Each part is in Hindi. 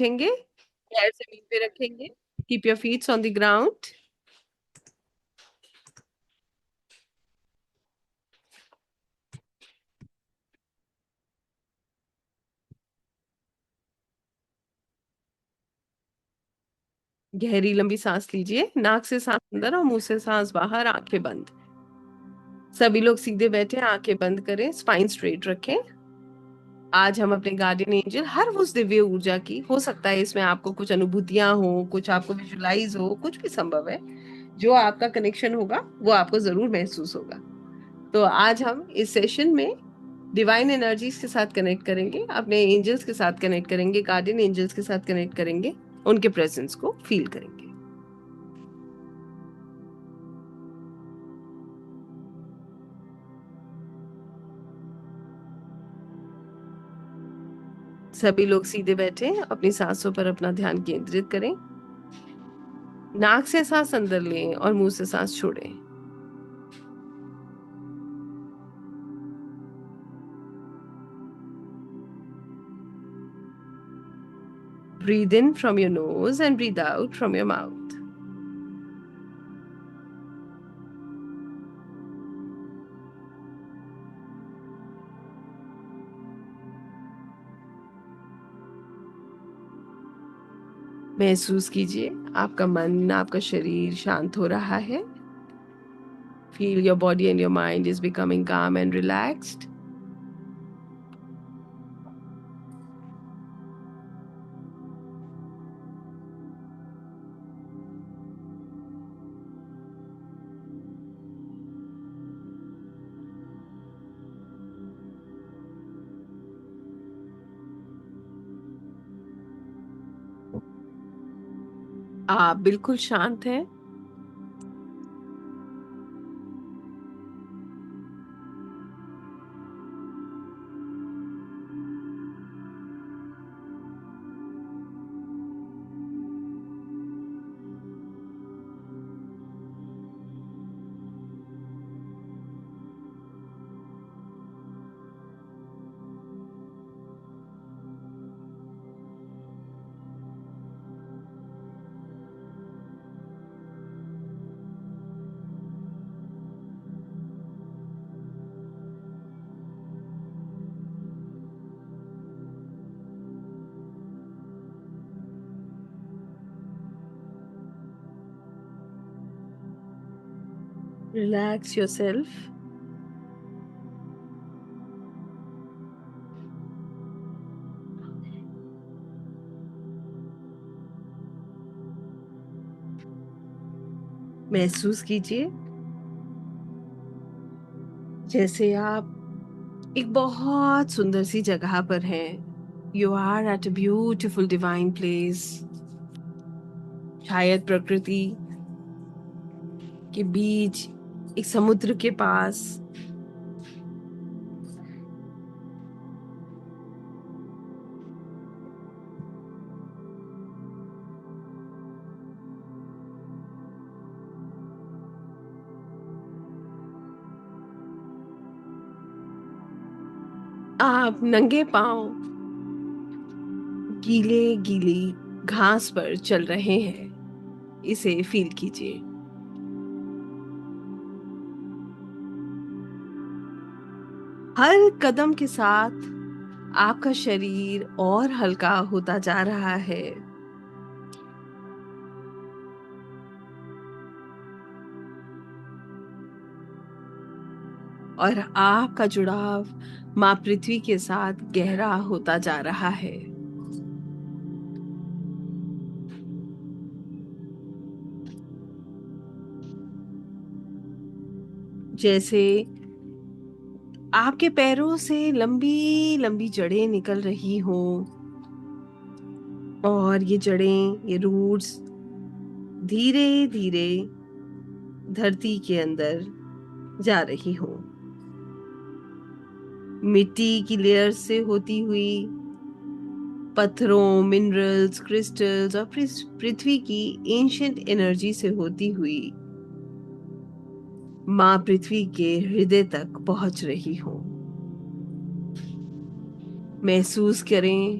बैठेंगे, पैर जमीन पे रखेंगे। Keep your feets on the ground. गहरी लंबी सांस लीजिए, नाक से सांस अंदर और मुंह से सांस बाहर, आंखें बंद। सभी लोग सीधे बैठे, आंखें बंद करें, स्पाइन स्ट्रेट रखें। आज हम अपने गार्डियन एंजल, हर उस दिव्य ऊर्जा की, हो सकता है इसमें आपको कुछ अनुभूतियां हो, कुछ आपको विजुलाइज हो, कुछ भी संभव है, जो आपका कनेक्शन होगा वो आपको जरूर महसूस होगा। तो आज हम इस सेशन में डिवाइन एनर्जीज के साथ कनेक्ट करेंगे, अपने एंजल्स के साथ कनेक्ट करेंगे, गार्डियन एंजल्स के साथ कनेक्ट करेंगे, उनके प्रेजेंस को फील करेंगे। सभी लोग सीधे बैठे, अपनी सांसों पर अपना ध्यान केंद्रित करें। नाक से सांस अंदर लें और मुंह से सांस छोड़ें। Breathe in from your nose and breathe out from your mouth. महसूस कीजिए आपका मन, आपका शरीर शांत हो रहा है। Feel your body and your mind is becoming calm and relaxed. आप बिल्कुल शांत हैं। Relax yourself. महसूस कीजिए जैसे आप एक बहुत सुंदर सी जगह पर हैं। You are at a beautiful divine place. शायद प्रकृति के बीच, एक समुद्र के पास। आप नंगे पांव गीले गीली घास पर चल रहे हैं, इसे फील कीजिए। हर कदम के साथ आपका शरीर और हल्का होता जा रहा है। और आपका जुड़ाव माँ पृथ्वी के साथ गहरा होता जा रहा है। जैसे आपके पैरों से लंबी लंबी जड़ें निकल रही हों, और ये जड़ें, ये रूट्स धीरे धीरे धरती के अंदर जा रही हों। मिट्टी की लेयर से होती हुई, पत्थरों, मिनरल्स, क्रिस्टल्स और पृथ्वी की एंशिएंट एनर्जी से होती हुई माँ पृथ्वी के हृदय तक पहुंच रही हो। महसूस करें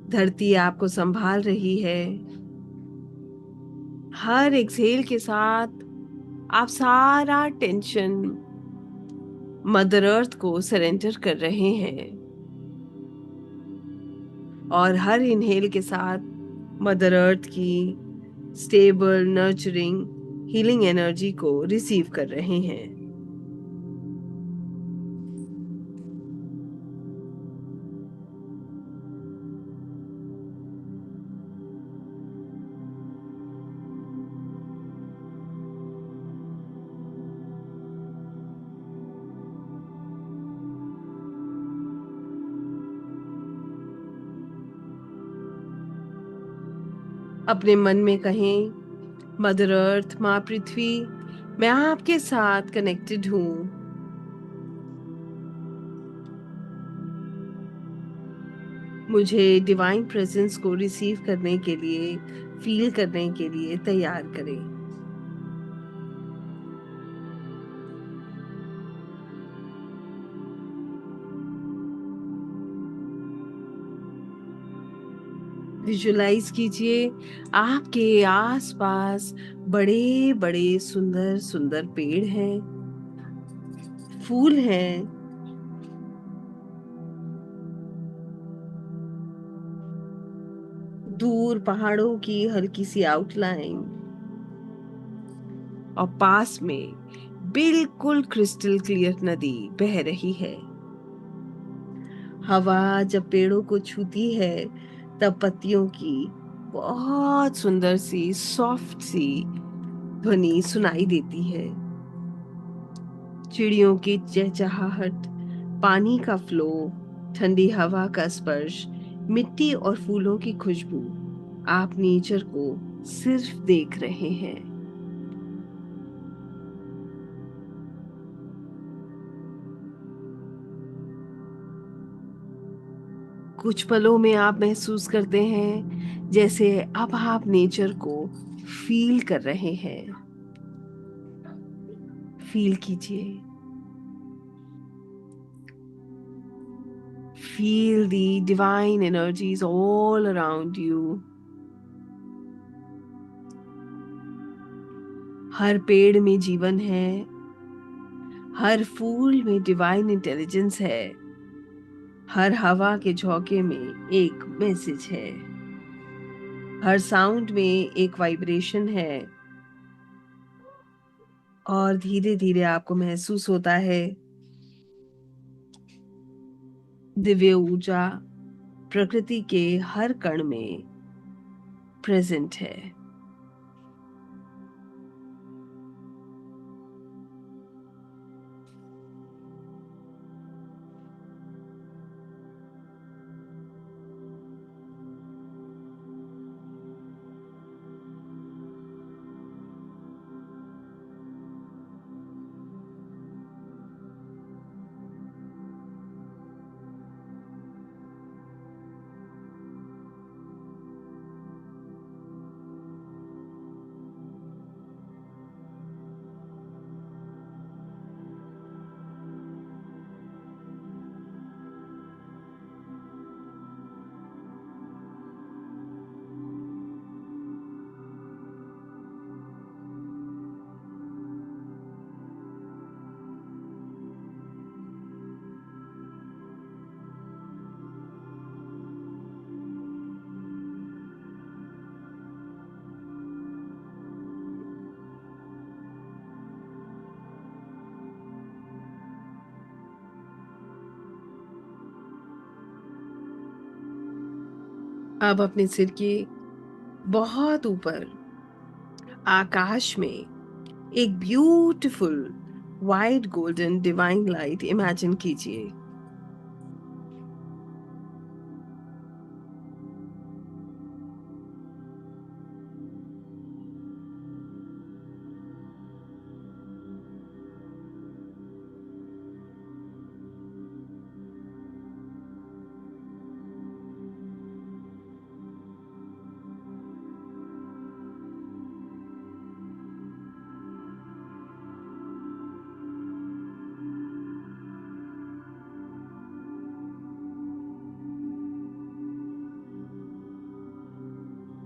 धरती आपको संभाल रही है। हर एक्सहेल के साथ आप सारा टेंशन मदर अर्थ को सरेंडर कर रहे हैं, और हर इनहेल के साथ मदर अर्थ की स्टेबल, नर्चरिंग, हीलिंग एनर्जी को रिसीव कर रहे हैं। अपने मन में कहें, मदर अर्थ, माँ पृथ्वी, मैं आपके साथ कनेक्टेड हूँ। मुझे डिवाइन प्रेजेंस को रिसीव करने के लिए, फील करने के लिए तैयार करें। विजुलाइज कीजिए आपके आसपास बड़े बड़े सुंदर सुंदर पेड़ हैं, फूल हैं, दूर पहाड़ों की हल्की सी आउटलाइन, और पास में बिल्कुल क्रिस्टल क्लियर नदी बह रही है। हवा जब पेड़ों को छूती है तब पत्तियों की बहुत सुंदर सी सॉफ्ट सी ध्वनि सुनाई देती है। चिड़ियों की चहचहाहट, पानी का फ्लो, ठंडी हवा का स्पर्श, मिट्टी और फूलों की खुशबू, आप नेचर को सिर्फ देख रहे हैं। कुछ पलों में आप महसूस करते हैं जैसे अब आप नेचर को फील कर रहे हैं। फील कीजिए, feel the divine energies all around you. हर पेड़ में जीवन है, हर फूल में डिवाइन इंटेलिजेंस है, हर हवा के झोंके में एक मैसेज है, हर साउंड में एक वाइब्रेशन है। और धीरे धीरे आपको महसूस होता है दिव्य ऊर्जा प्रकृति के हर कण में प्रेजेंट है। अब अपने सिर के बहुत ऊपर आकाश में एक beautiful white golden divine light imagine कीजिए।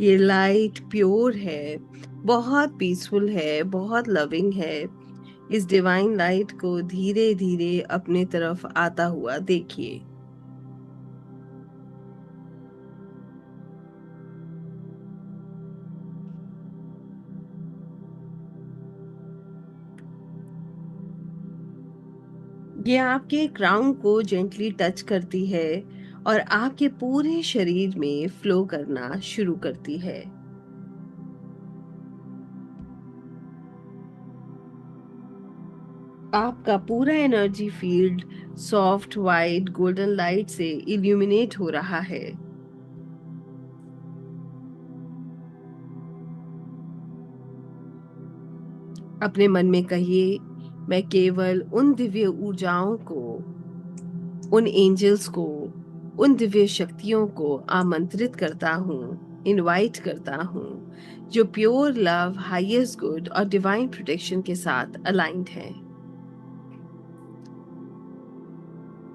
ये लाइट प्योर है, बहुत पीसफुल है, बहुत लविंग है। इस डिवाइन लाइट को धीरे धीरे अपने तरफ आता हुआ देखिए। ये आपके क्राउन को जेंटली टच करती है और आपके पूरे शरीर में फ्लो करना शुरू करती है। आपका पूरा energy field soft white golden light से इल्यूमिनेट हो रहा है। अपने मन में कहिए, मैं केवल उन दिव्य ऊर्जाओं को, उन एंजल्स को, उन दिव्य शक्तियों को आमंत्रित करता हूँ, इनवाइट करता हूँ, जो प्योर लव, हाईएस्ट गुड और डिवाइन प्रोटेक्शन के साथ अलाइंड है।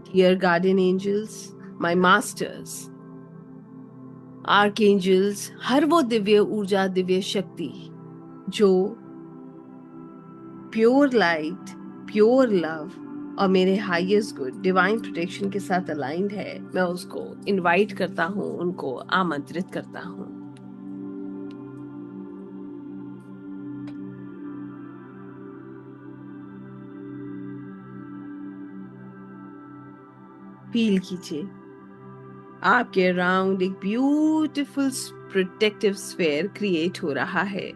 Dear guardian angels, my masters, archangels, हर वो दिव्य ऊर्जा, दिव्य शक्ति जो प्योर लाइट, प्योर लव और मेरे हाईएस्ट गुड डिवाइन प्रोटेक्शन के साथ अलाइंड है, मैं उसको इनवाइट करता हूँ, उनको आमंत्रित करता हूँ। फील कीजिए, आपके अराउंड एक ब्यूटीफुल प्रोटेक्टिव स्फीयर क्रिएट हो रहा है।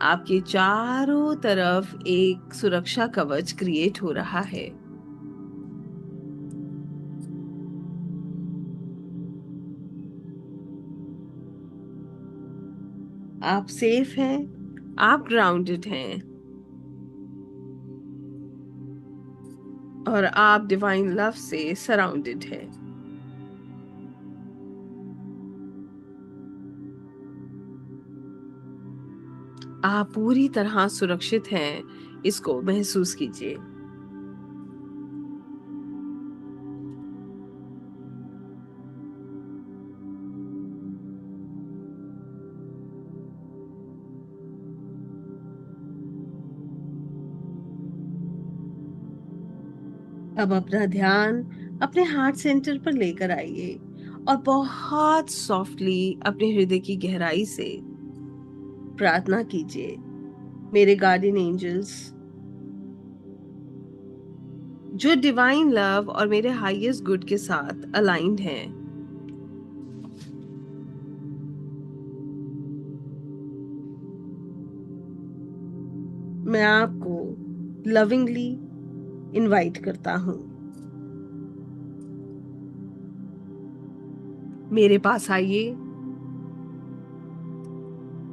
आपके चारों तरफ एक सुरक्षा कवच क्रिएट हो रहा है। आप सेफ हैं, आप ग्राउंडेड हैं और आप डिवाइन लव से सराउंडेड हैं। आप पूरी तरह सुरक्षित हैं, इसको महसूस कीजिए। अब अपना ध्यान अपने हार्ट सेंटर पर लेकर आइए और बहुत सॉफ्टली अपने हृदय की गहराई से प्रार्थना कीजिए, मेरे गार्डियन एंजल्स जो डिवाइन लव और मेरे हाईएस्ट गुड के साथ अलाइंड हैं, मैं आपको लविंगली इनवाइट करता हूँ। मेरे पास आइए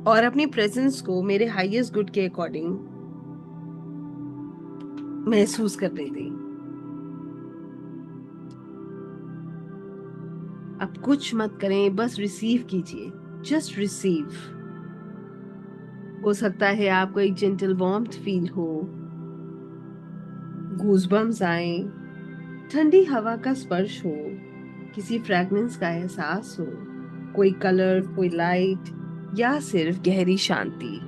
और अपनी प्रेजेंस को मेरे हाईएस्ट गुड के अकॉर्डिंग महसूस करने दें। अब कुछ मत करें, बस रिसीव कीजिए, जस्ट रिसीव। हो सकता है आपको एक जेंटल वार्मथ फील हो, गूज़बम्स आए, ठंडी हवा का स्पर्श हो, किसी फ्रैग्रेंस का एहसास हो, कोई कलर, कोई लाइट या सिर्फ गहरी शांति।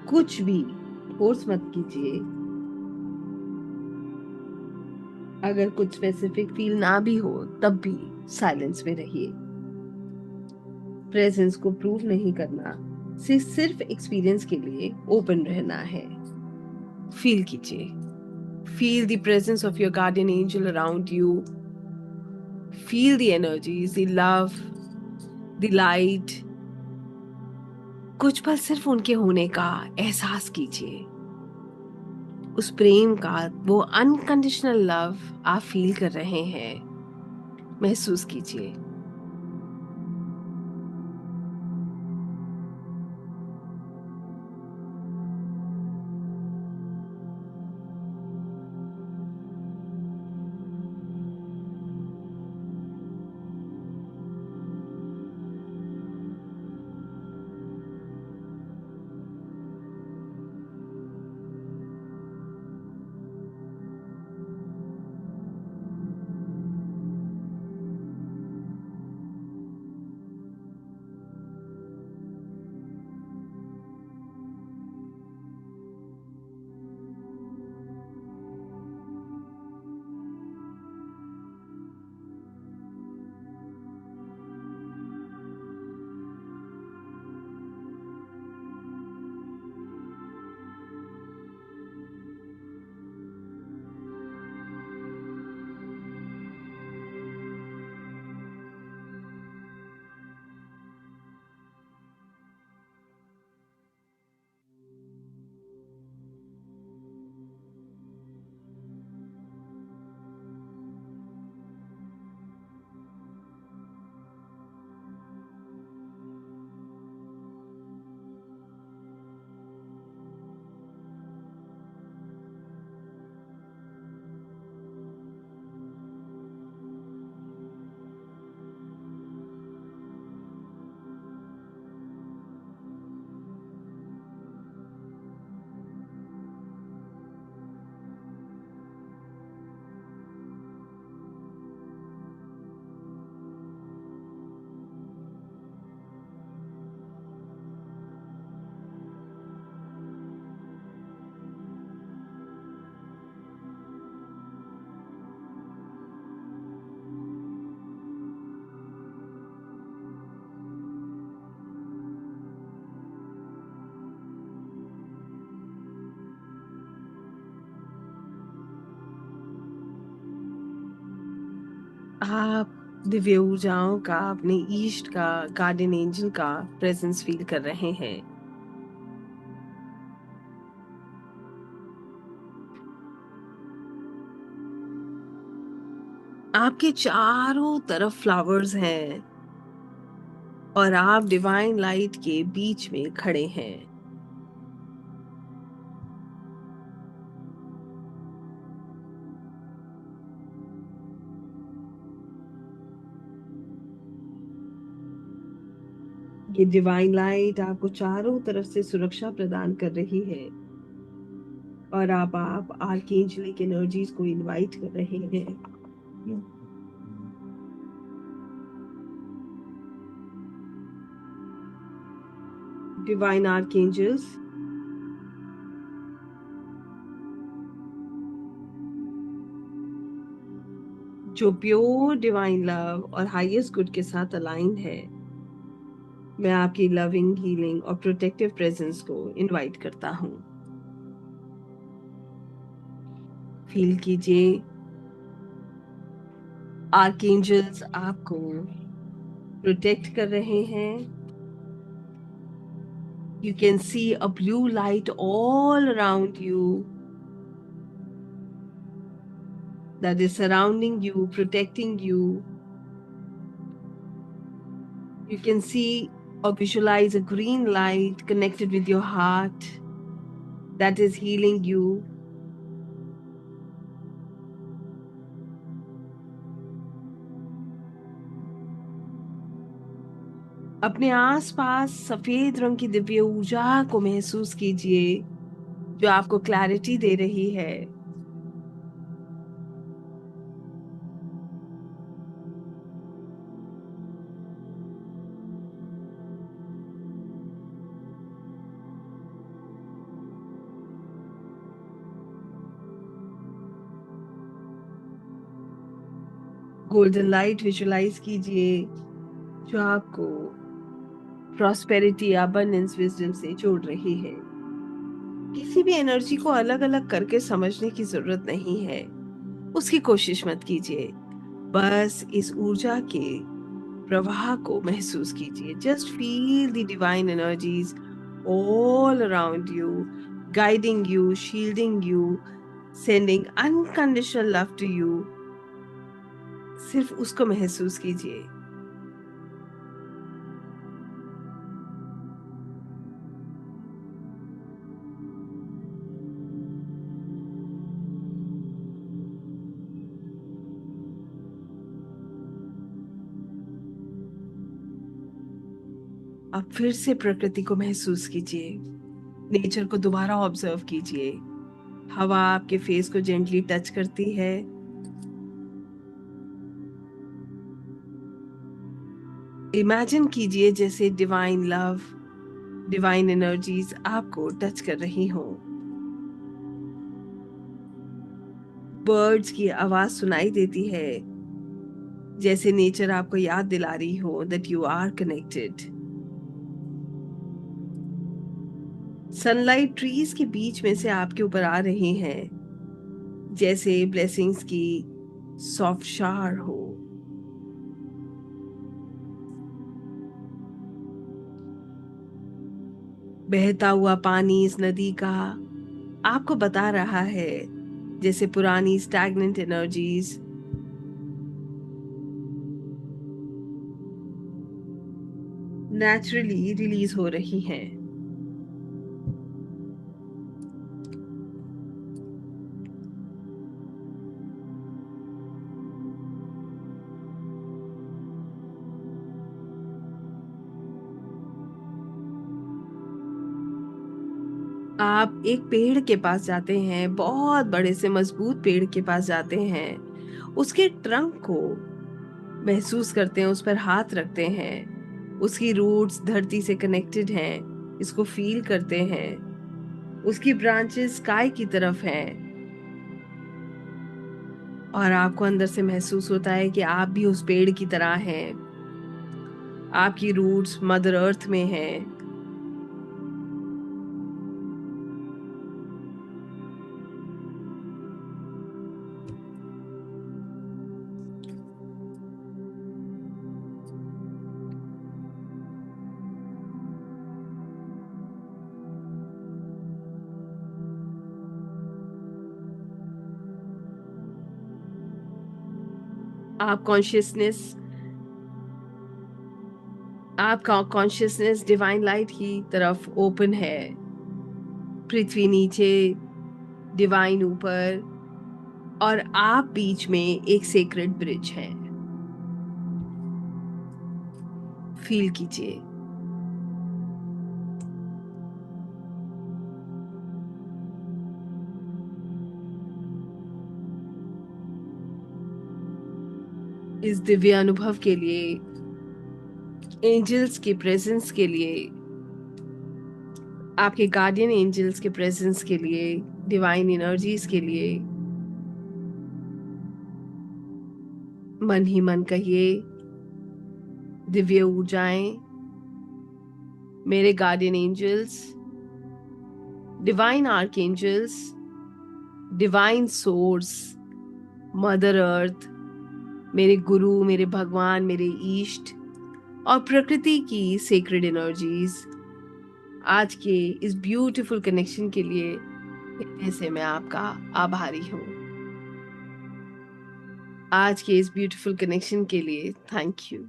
कुछ भी फोर्स मत कीजिए। अगर कुछ स्पेसिफिक फील ना भी हो तब भी साइलेंस में रहिए। प्रेजेंस को प्रूव नहीं करना, सिर्फ एक्सपीरियंस के लिए ओपन रहना है। फील कीजिए, feel the presence of your guardian angel around you. Feel the energies, the love, the light. कुछ पल सिर्फ उनके होने का एहसास कीजिए, उस प्रेम का, वो अनकंडीशनल लव आप फील कर रहे हैं, महसूस कीजिए। आप दिव्य ऊर्जाओं का, अपने ईष्ट का, गार्डियन एंजल का प्रेजेंस फील कर रहे हैं। आपके चारों तरफ फ्लावर्स हैं और आप डिवाइन लाइट के बीच में खड़े हैं। ये डिवाइन लाइट आपको चारों तरफ से सुरक्षा प्रदान कर रही है और आप आर्कएंजेलिक एनर्जीज को इनवाइट कर रहे हैं। डिवाइन आर्कएंजल्स, जो प्योर डिवाइन लव और हाईएस्ट गुड के साथ अलाइंड है, मैं आपकी लविंग, हीलिंग और प्रोटेक्टिव प्रेजेंस को इनवाइट करता हूँ। फील कीजिए आर्कएंजल्स आपको प्रोटेक्ट कर रहे हैं। You can see a blue light all around you that is surrounding you, protecting you. You can see or visualize a green light connected with your heart that is healing you. अपने आसपास सफेद रंग की दिव्य ऊर्जा को महसूस कीजिए, जो आपको क्लैरिटी दे रही है। गोल्डन लाइट विजुलाइज कीजिए, जो आपको प्रॉस्पेरिटी, अबंडेंस, विजडम से जोड़ रही है। किसी भी एनर्जी को अलग अलग करके समझने की जरूरत नहीं है, उसकी कोशिश मत कीजिए। बस इस ऊर्जा के प्रवाह को महसूस कीजिए। Just feel the divine energies all around you, guiding you, shielding you, sending unconditional love to you. सिर्फ उसको महसूस कीजिए। अब फिर से प्रकृति को महसूस कीजिए। नेचर को दोबारा ऑब्जर्व कीजिए। हवा आपके फेस को जेंटली टच करती है। इमेजिन कीजिए जैसे डिवाइन लव, डिवाइन एनर्जीज आपको टच कर रही हो। बर्ड्स की आवाज सुनाई देती है, जैसे नेचर आपको याद दिला रही हो that you are connected. Sunlight trees के बीच में से आपके ऊपर आ रही हैं, जैसे ब्लेसिंग्स की सॉफ्ट शार हो। बहता हुआ पानी इस नदी का आपको बता रहा है जैसे पुरानी स्टैग्नेंट एनर्जीज नेचुरली रिलीज हो रही हैं। आप एक पेड़ के पास जाते हैं, बहुत बड़े से मजबूत पेड़ के पास जाते हैं। उसके ट्रंक को महसूस करते हैं, उस पर हाथ रखते हैं। उसकी रूट्स धरती से कनेक्टेड हैं, इसको फील करते हैं। उसकी ब्रांचेस स्काई की तरफ हैं और आपको अंदर से महसूस होता है कि आप भी उस पेड़ की तरह हैं। आपकी रूट्स मदर अर्थ में हैं। आप कॉन्शियसनेस आपका कॉन्शियसनेस डिवाइन लाइट की तरफ ओपन है। पृथ्वी नीचे, डिवाइन ऊपर, और आप बीच में एक सेक्रेड ब्रिज है। फील कीजिए। इस दिव्य अनुभव के लिए, एंजल्स की प्रेजेंस के लिए, आपके गार्डियन एंजल्स के प्रेजेंस के लिए, डिवाइन एनर्जीज के लिए मन ही मन कहिए, दिव्य ऊर्जाएं, मेरे guardian angels, divine archangels, divine source, mother earth, मेरे गुरु, मेरे भगवान, मेरे ईष्ट और प्रकृति की सेक्रेड एनर्जीज, आज के इस ब्यूटीफुल कनेक्शन के लिए ऐसे मैं आपका आभारी हूँ। आज के इस ब्यूटीफुल कनेक्शन के लिए थैंक यू।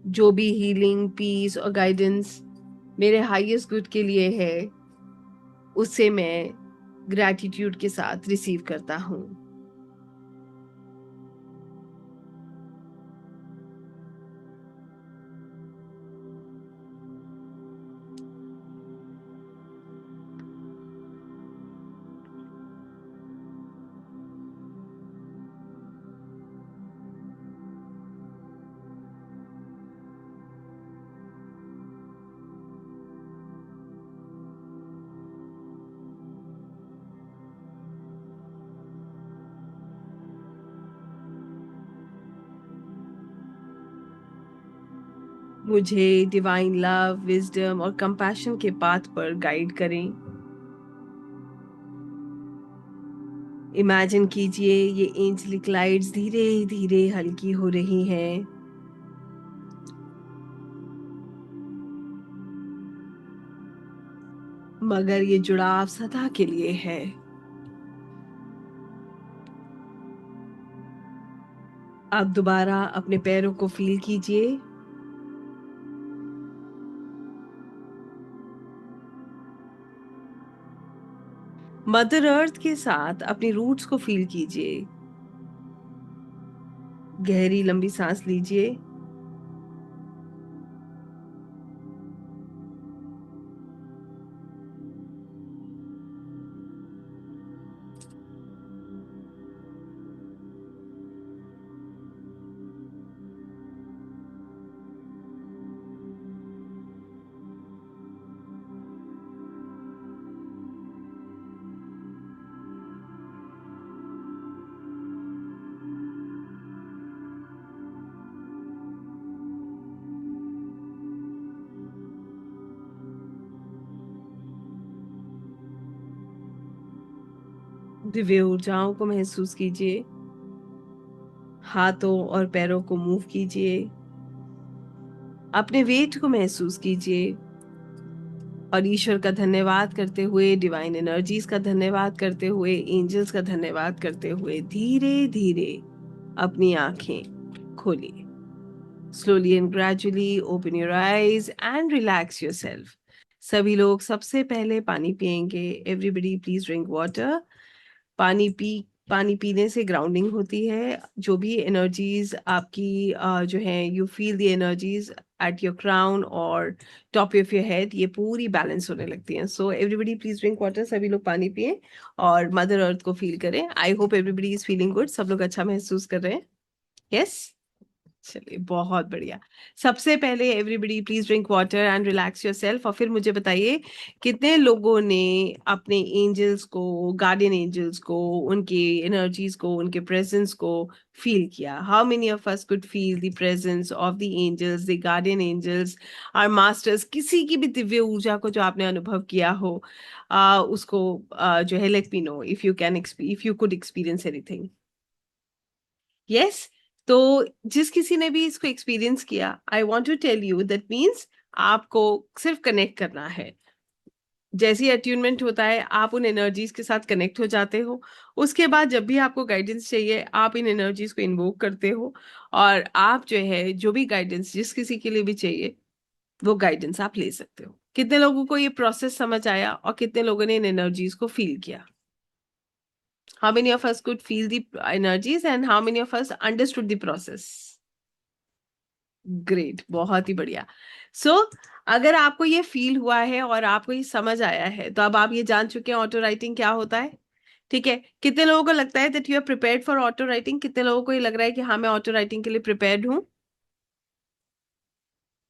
जो भी हीलिंग, पीस और गाइडेंस मेरे हाईएस्ट गुड के लिए है, उससे मैं ग्रैटिट्यूड के साथ रिसीव करता हूँ। मुझे डिवाइन लव, विजडम और कंपैशन के पाथ पर गाइड करें। इमेजिन कीजिए ये एंजेलिक लाइट्स धीरे धीरे हल्की हो रही हैं। मगर ये जुड़ाव सदा के लिए है। आप दोबारा अपने पैरों को फील कीजिए। मदर अर्थ के साथ अपनी रूट्स को फील कीजिए। गहरी लंबी सांस लीजिए। दिव्य ऊर्जाओं को महसूस कीजिए। हाथों और पैरों को मूव कीजिए। अपने वेट को महसूस कीजिए और ईश्वर का धन्यवाद करते हुए, डिवाइन एनर्जीज का धन्यवाद करते हुए, एंजल्स का धन्यवाद करते हुए धीरे धीरे अपनी आंखें खोलिए। Slowly and gradually open your eyes and relax yourself. सभी लोग सबसे पहले पानी पिएंगे। Everybody please drink water. पानी पीने से ग्राउंडिंग होती है। जो भी एनर्जीज आपकी जो है, you feel the energies at your crown और टॉप ऑफ योर हेड, ये पूरी बैलेंस होने लगती हैं। So everybody please drink water. सभी लोग पानी पिए और मदर अर्थ को फील करें। I hope everybody is feeling good. सब लोग अच्छा महसूस कर रहे हैं। यस, चलिए बहुत बढ़िया। सबसे पहले everybody please drink water and relax yourself. और फिर मुझे बताइए कितने लोगों ने अपने एंजल्स को, गार्डियन एंजल्स को, उनके एनर्जीज को, उनके प्रेजेंस को फील किया। How many of us could feel the presence of the angels, the guardian angels, our masters. किसी की भी दिव्य ऊर्जा को जो आपने अनुभव किया हो, उसको जो है, let me know if you can, if you could experience anything. Yes. तो जिस किसी ने भी इसको एक्सपीरियंस किया, I want to tell you that means आपको सिर्फ कनेक्ट करना है। जैसी अट्यूनमेंट होता है आप उन एनर्जीज के साथ कनेक्ट हो जाते हो। उसके बाद जब भी आपको गाइडेंस चाहिए आप इन एनर्जीज को इन्वोक करते हो, और आप जो है जो भी गाइडेंस जिस किसी के लिए भी चाहिए वो गाइडेंस आप ले सकते हो। कितने लोगों को ये प्रोसेस समझ आया और कितने लोगों ने इन एनर्जीज को फील किया? How many of us could feel the energies and how many of us understood the process? Great, बहुत ही बढ़िया। सो अगर आपको ये फील हुआ है और आपको ये समझ आया है तो अब आप ये जान चुके हैं ऑटो राइटिंग क्या होता है। ठीक है, कितने लोगों को लगता है that you are prepared for auto writing? कितने लोगों को ये लग रहा है कि हाँ मैं ऑटो राइटिंग के लिए प्रिपेयर्ड हूँ?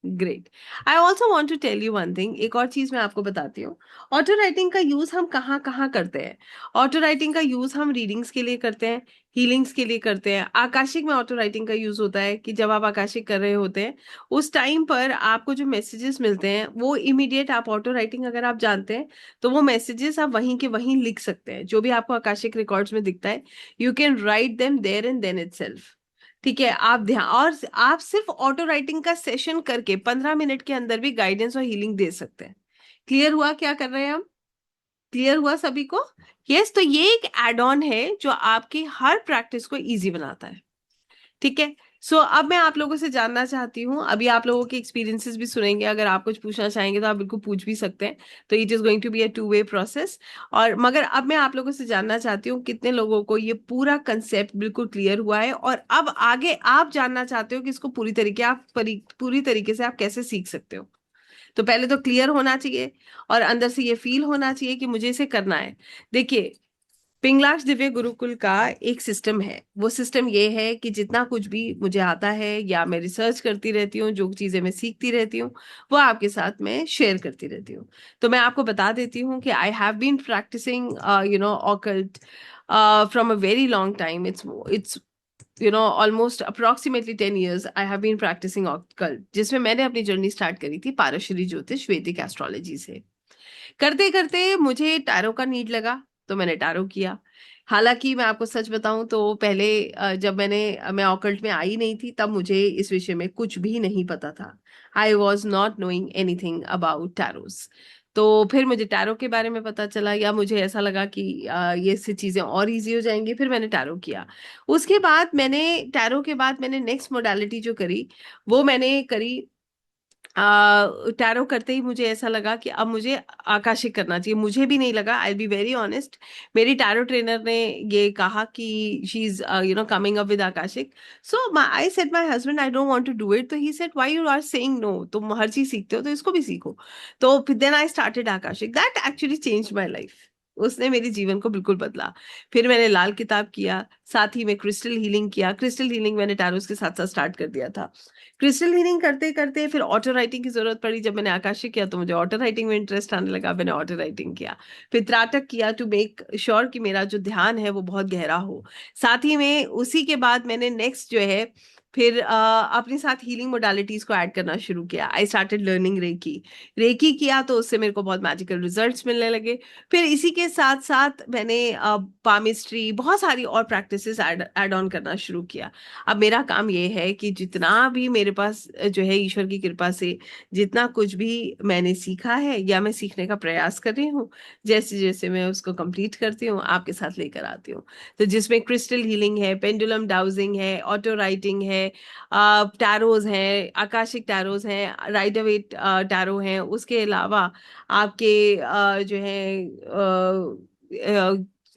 Great. I also want to tell you one thing, एक और चीज मैं आपको बताती हूँ। ऑटो राइटिंग का यूज हम कहाँ कहाँ करते हैं? ऑटो राइटिंग का यूज हम रीडिंग्स के लिए करते हैं, हीलिंग्स के लिए करते हैं। आकाशिक में ऑटो राइटिंग का यूज होता है कि जब आप आकाशिक कर रहे होते हैं उस टाइम पर आपको जो मैसेजेस मिलते हैं वो इमीडिएट, आप ऑटो राइटिंग अगर आप जानते हैं तो वो मैसेजेस आप वहीं के वहीं लिख सकते हैं। जो भी आपको आकाशिक रिकॉर्ड्स में दिखता है you can write them there and then itself. ठीक है, आप ध्यान, और आप सिर्फ ऑटो राइटिंग का सेशन करके 15 मिनट के अंदर भी गाइडेंस और हीलिंग दे सकते हैं। क्लियर हुआ क्या कर रहे हैं हम? क्लियर हुआ सभी को? यस, तो ये एक एड ऑन है जो आपकी हर प्रैक्टिस को इजी बनाता है। ठीक है। सो अब मैं आप लोगों से जानना चाहती हूँ, अभी आप लोगों के एक्सपीरियंसेस भी सुनेंगे, अगर आप कुछ पूछना चाहेंगे तो आप बिल्कुल पूछ भी सकते हैं। तो it is going to be a two way process. और मगर अब मैं आप लोगों से जानना चाहती हूँ कितने लोगों को ये पूरा कंसेप्ट बिल्कुल क्लियर हुआ है और अब आगे आप जानना चाहते हो कि इसको पूरी तरीके से आप कैसे सीख सकते हो। तो पहले तो क्लियर होना चाहिए और अंदर से ये फील होना चाहिए कि मुझे इसे करना है। देखिए, पिंगलाज दिव्य गुरुकुल का एक सिस्टम है। वो सिस्टम ये है कि जितना कुछ भी मुझे आता है या मैं रिसर्च करती रहती हूँ, जो चीजें मैं सीखती रहती हूँ वो आपके साथ मैं शेयर करती रहती हूँ। तो मैं आपको बता देती हूँ कि I have been practising occult from a very long time. It's almost approximately 10 years I have been practising occult, जिसमें मैंने अपनी जर्नी स्टार्ट करी थी पारशरी ज्योतिष वैदिक एस्ट्रोलॉजी से। करते करते मुझे टैरो का नीड लगा तो मैंने टैरो किया। हालांकि मैं आपको सच बताऊं तो पहले जब मैं ऑकल्ट में आई नहीं थी तब मुझे इस विषय में कुछ भी नहीं पता था। I was not knowing anything about tarots. तो फिर मुझे टैरो के बारे में पता चला या मुझे ऐसा लगा कि ये से चीजें और इजी हो जाएंगी, फिर मैंने टैरो किया। उसके बाद मैंने टैरो के बाद मैंने नेक्स्ट मोडालिटी जो करी वो मैंने करी। टैरो करते ही मुझे ऐसा लगा कि अब मुझे आकाशिक करना चाहिए। मुझे भी नहीं लगा, आई बी वेरी ऑनेस्ट। मेरी टैरो ट्रेनर ने ये कहा कि she is coming up with Akashic. So I said my husband I don't want to do it, तो he said why you are saying no, तुम हर चीज सीखते हो तो इसको भी सीखो। तो फिर then I started Akashic, that actually changed my life. उसने मेरे जीवन को बिल्कुल बदला। फिर मैंने लाल किताब किया, साथ ही में क्रिस्टल हीलिंग किया। क्रिस्टल हीलिंग मैंने टैरोस के साथ साथ स्टार्ट कर दिया था। क्रिस्टल हीलिंग करते करते फिर ऑटो राइटिंग की जरूरत पड़ी। जब मैंने आकाशिक किया तो मुझे ऑटो राइटिंग में इंटरेस्ट आने लगा, मैंने ऑटो राइटिंग किया। फिर त्राटक किया टू मेक श्योर कि मेरा जो ध्यान है वो बहुत गहरा हो। साथ ही में उसी के बाद मैंने नेक्स्ट जो है फिर अपने साथ हीलिंग मोडालिटीज को ऐड करना शुरू किया। I started learning Reiki. Reiki किया तो उससे मेरे को बहुत मैजिकल रिजल्ट्स मिलने लगे। फिर इसी के साथ साथ मैंने पामिस्ट्री, बहुत सारी और प्रैक्टिसेस ऐड ऑन करना शुरू किया। अब मेरा काम ये है कि जितना भी मेरे पास जो है ईश्वर की कृपा से जितना कुछ भी मैंने सीखा है या मैं सीखने का प्रयास कर रही हूँ, जैसे जैसे मैं उसको कंप्लीट करती हूँ आपके साथ लेकर आती हूँ। तो जिसमें क्रिस्टल हीलिंग है, पेंडुलम डाउजिंग है, ऑटो राइटिंग है, टैरोज हैं, आकाशिक टैरोज हैं, राइडर वेट टैरो हैं, उसके अलावा आपके जो है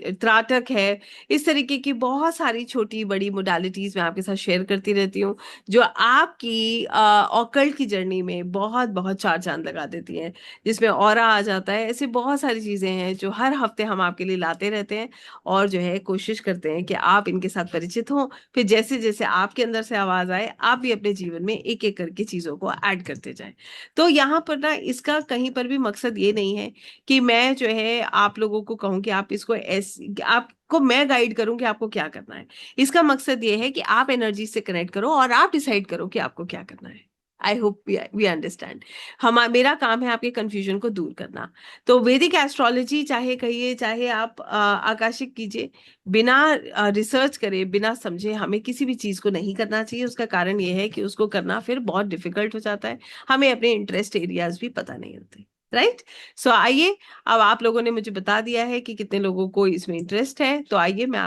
त्राटक है। इस तरीके की बहुत सारी छोटी बड़ी मोडालिटीज मैं आपके साथ शेयर करती रहती हूँ जो आपकी ऑकल्ट की जर्नी में बहुत बहुत चार चांद लगा देती हैं, जिसमें ऑरा आ जाता है। ऐसे बहुत सारी चीजें हैं जो हर हफ्ते हम आपके लिए लाते रहते हैं और जो है कोशिश करते हैं कि आप इनके साथ परिचित हों। फिर जैसे जैसे आपके अंदर से आवाज आए आप भी अपने जीवन में एक एक करके चीजों को ऐड करते जाएं। तो यहाँ पर ना इसका कहीं पर भी मकसद ये नहीं है कि मैं जो है आप लोगों को कहूँ कि आप इसको ऐसे, आपको मैं गाइड करूं कि आपको क्या करना है। इसका मकसद ये है कि आप एनर्जी से कनेक्ट करो और आप डिसाइड करो कि आपको क्या करना है। I hope we understand. मेरा काम है आपके कंफ्यूजन को दूर करना। तो वैदिक एस्ट्रोलॉजी चाहे कहिए चाहे आप आकाशिक कीजिए, बिना रिसर्च करे बिना समझे हमें किसी भी चीज को नहीं करना चाहिए। उसका कारण ये है कि उसको करना फिर बहुत डिफिकल्ट हो जाता है, हमें अपने इंटरेस्ट एरियाज भी पता नहीं होते। राइट। सो आइए, अब आप लोगों ने मुझे बता दिया है कि कितने लोगों को इसमें इंटरेस्ट है, तो आइए मैं